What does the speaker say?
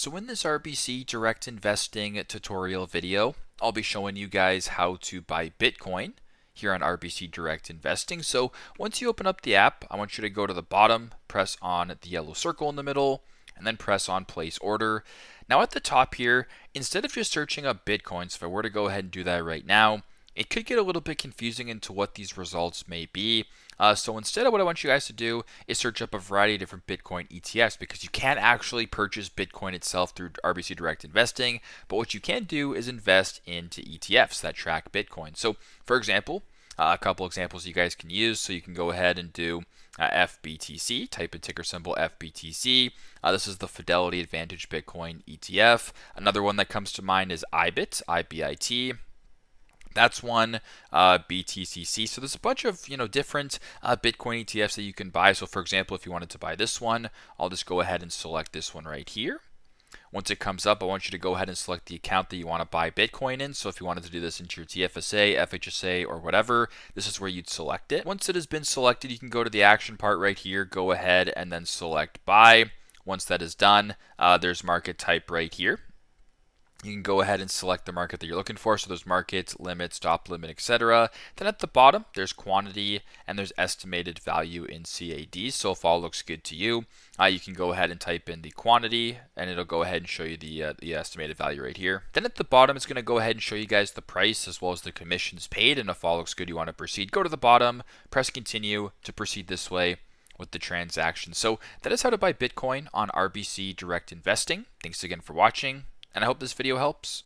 So in this RBC Direct Investing tutorial video, I'll be showing you guys how to buy Bitcoin here on RBC Direct Investing. So once you open up the app, I want you to go to the bottom, press on the yellow circle in the middle, and then press on place order. Now at the top here, instead of just searching up Bitcoins, if I were to go ahead and do that right now, it could get a little bit confusing into what these results may be. So instead of what I want you guys to do is search up a variety of different Bitcoin ETFs, because you can't actually purchase Bitcoin itself through RBC Direct Investing, but what you can do is invest into ETFs that track Bitcoin. So for example, a couple examples you guys can use. So you can go ahead and do FBTC, type in ticker symbol FBTC. This is the Fidelity Advantage Bitcoin ETF. Another one that comes to mind is IBIT, IBIT. That's one, BTCC. So there's a bunch of different Bitcoin ETFs that you can buy. So for example, if you wanted to buy this one, I'll just go ahead and select this one right here. Once it comes up, I want you to go ahead and select the account that you want to buy Bitcoin in. So if you wanted to do this into your TFSA, FHSA, or whatever, this is where you'd select it. Once it has been selected, you can go to the action part right here, go ahead and then select buy. Once that is done, there's market type right here. You can go ahead and select the market that you're looking for. So there's market, limit, stop limit, etc. Then at the bottom, there's quantity and there's estimated value in CAD. So if all looks good to you, you can go ahead and type in the quantity and it'll go ahead and show you the estimated value right here. Then at the bottom, it's going to go ahead and show you guys the price as well as the commissions paid. And if all looks good, you want to proceed, go to the bottom, press continue to proceed this way with the transaction. So that is how to buy Bitcoin on RBC Direct Investing. Thanks again for watching, and I hope this video helps.